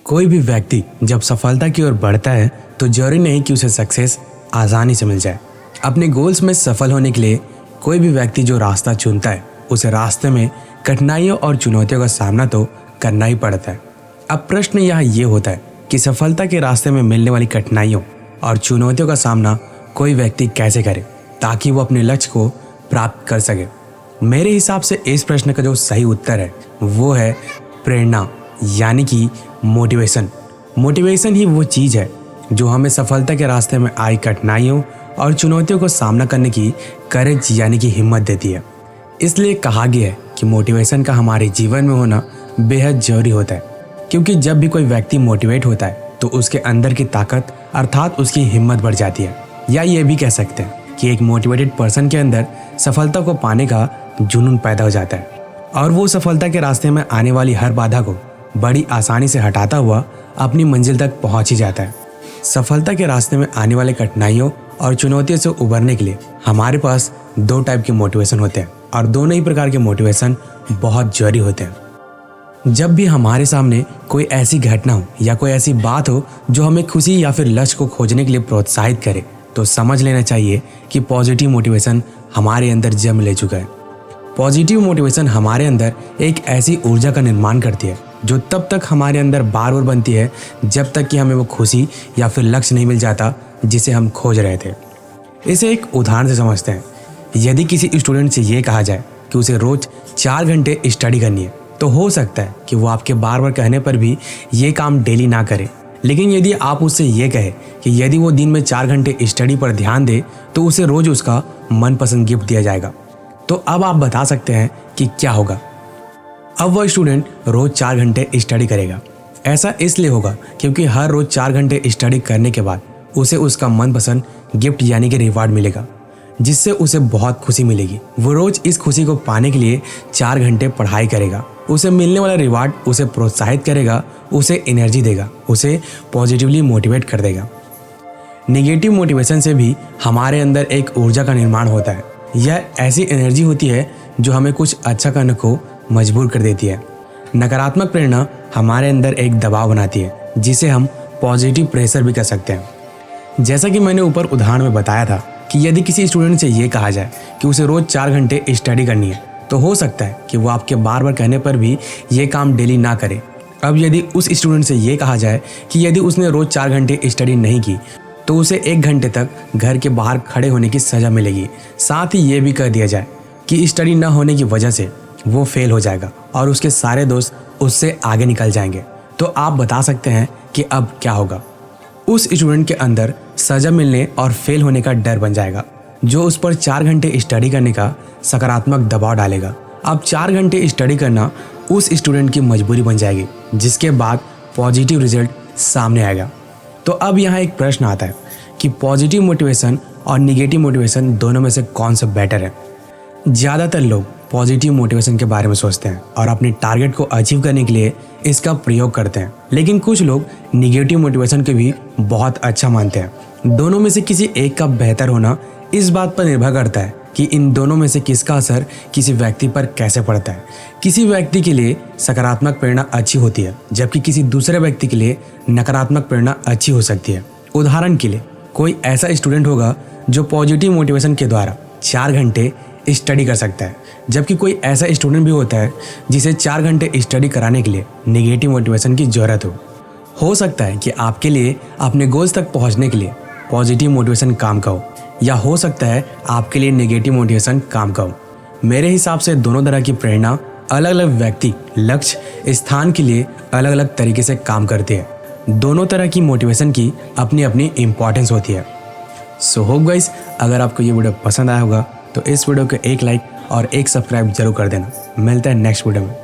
कोई भी व्यक्ति जब सफलता की ओर बढ़ता है तो जरूरी नहीं कि उसे सक्सेस आसानी से मिल जाए। अपने गोल्स में सफल होने के लिए कोई भी व्यक्ति जो रास्ता चुनता है उसे रास्ते में कठिनाइयों और चुनौतियों का सामना तो करना ही पड़ता है। अब प्रश्न यहाँ ये होता है कि सफलता के रास्ते में मिलने वाली कठिनाइयों और चुनौतियों का सामना कोई व्यक्ति कैसे करे ताकि वो अपने लक्ष्य को प्राप्त कर सके। मेरे हिसाब से इस प्रश्न का जो सही उत्तर है वो है प्रेरणा, यानी कि मोटिवेशन। मोटिवेशन ही वो चीज़ है जो हमें सफलता के रास्ते में आई कठिनाइयों और चुनौतियों को सामना करने की करेज यानी कि हिम्मत देती है। इसलिए कहा गया है कि मोटिवेशन का हमारे जीवन में होना बेहद जरूरी होता है, क्योंकि जब भी कोई व्यक्ति मोटिवेट होता है तो उसके अंदर की ताकत अर्थात उसकी हिम्मत बढ़ जाती है। या ये भी कह सकते हैं कि एक मोटिवेटेड पर्सन के अंदर सफलता को पाने का जुनून पैदा हो जाता है और वो सफलता के रास्ते में आने वाली हर बाधा को बड़ी आसानी से हटाता हुआ अपनी मंजिल तक पहुंच ही जाता है। सफलता के रास्ते में आने वाले कठिनाइयों और चुनौतियों से उबरने के लिए हमारे पास दो टाइप के मोटिवेशन होते हैं और दोनों ही प्रकार के मोटिवेशन बहुत जरूरी होते हैं। जब भी हमारे सामने कोई ऐसी घटना हो या कोई ऐसी बात हो जो हमें खुशी या फिर लक्ष्य को खोजने के लिए प्रोत्साहित करे तो समझ लेना चाहिए कि पॉजिटिव मोटिवेशन हमारे अंदर जन्म ले चुका है। पॉजिटिव मोटिवेशन हमारे अंदर एक ऐसी ऊर्जा का निर्माण करती है जो तब तक हमारे अंदर बार बार बनती है जब तक कि हमें वो खुशी या फिर लक्ष्य नहीं मिल जाता जिसे हम खोज रहे थे। इसे एक उदाहरण से समझते हैं। यदि किसी स्टूडेंट से ये कहा जाए कि उसे रोज 4 घंटे स्टडी करनी है तो हो सकता है कि वो आपके बार बार कहने पर भी ये काम डेली ना करे। लेकिन यदि आप उससे ये कहे कि यदि वो दिन में 4 घंटे स्टडी पर ध्यान दे तो उसे रोज उसका मनपसंद गिफ्ट दिया जाएगा, तो अब आप बता सकते हैं कि क्या होगा। अब वह स्टूडेंट रोज 4 घंटे स्टडी करेगा। ऐसा इसलिए होगा क्योंकि हर रोज 4 घंटे स्टडी करने के बाद उसे उसका मनपसंद गिफ्ट यानी कि रिवार्ड मिलेगा, जिससे उसे बहुत खुशी मिलेगी। वो रोज इस खुशी को पाने के लिए 4 घंटे पढ़ाई करेगा। उसे मिलने वाला रिवार्ड उसे प्रोत्साहित करेगा, उसे एनर्जी देगा, उसे पॉजिटिवली मोटिवेट कर देगा। नेगेटिव मोटिवेशन से भी हमारे अंदर एक ऊर्जा का निर्माण होता है। यह ऐसी एनर्जी होती है जो हमें कुछ अच्छा करने को मजबूर कर देती है। नकारात्मक प्रेरणा हमारे अंदर एक दबाव बनाती है जिसे हम पॉजिटिव प्रेशर भी कह सकते हैं। जैसा कि मैंने ऊपर उदाहरण में बताया था कि यदि किसी स्टूडेंट से ये कहा जाए कि उसे रोज 4 घंटे स्टडी करनी है तो हो सकता है कि वो आपके बार बार कहने पर भी ये काम डेली ना करे। अब यदि उस स्टूडेंट से ये कहा जाए कि यदि उसने रोज 4 घंटे स्टडी नहीं की तो उसे 1 घंटे तक घर के बाहर खड़े होने की सज़ा मिलेगी। साथ ही ये भी कह दिया जाए कि स्टडी न होने की वजह से वो फेल हो जाएगा और उसके सारे दोस्त उससे आगे निकल जाएंगे, तो आप बता सकते हैं कि अब क्या होगा। उस स्टूडेंट के अंदर सज़ा मिलने और फेल होने का डर बन जाएगा जो उस पर 4 घंटे स्टडी करने का सकारात्मक दबाव डालेगा। अब 4 घंटे स्टडी करना उस स्टूडेंट की मजबूरी बन जाएगी, जिसके बाद पॉजिटिव रिजल्ट सामने आएगा। तो अब यहाँ एक प्रश्न आता है कि पॉजिटिव मोटिवेशन और निगेटिव मोटिवेशन दोनों में से कौन सा बेटर है। ज़्यादातर लोग पॉजिटिव मोटिवेशन के बारे में सोचते हैं और अपने टारगेट को अचीव करने के लिए इसका प्रयोग करते हैं, लेकिन कुछ लोग निगेटिव मोटिवेशन को भी बहुत अच्छा मानते हैं। दोनों में से किसी एक का बेहतर होना इस बात पर निर्भर करता है कि इन दोनों में से किसका असर किसी व्यक्ति पर कैसे पड़ता है। किसी व्यक्ति के लिए सकारात्मक प्रेरणा अच्छी होती है जबकि किसी दूसरे व्यक्ति के लिए नकारात्मक प्रेरणा अच्छी हो सकती है। उदाहरण के लिए कोई ऐसा स्टूडेंट होगा जो पॉजिटिव मोटिवेशन के द्वारा 4 घंटे स्टडी कर सकता है, जबकि कोई ऐसा स्टूडेंट भी होता है जिसे 4 घंटे स्टडी कराने के लिए नेगेटिव मोटिवेशन की ज़रूरत हो सकता है कि आपके लिए अपने गोल्स तक पहुंचने के लिए पॉजिटिव मोटिवेशन काम का हो, या हो सकता है आपके लिए नेगेटिव मोटिवेशन काम का हो। मेरे हिसाब से दोनों तरह की प्रेरणा अलग अलग व्यक्ति, लक्ष्य, स्थान के लिए अलग अलग तरीके से काम करती है। दोनों तरह की मोटिवेशन की अपनी अपनी इम्पॉर्टेंस होती है। सो होप गाइस, अगर आपको ये वीडियो पसंद आया होगा तो इस वीडियो को एक लाइक और एक सब्सक्राइब जरूर कर देना। मिलते हैं नेक्स्ट वीडियो में।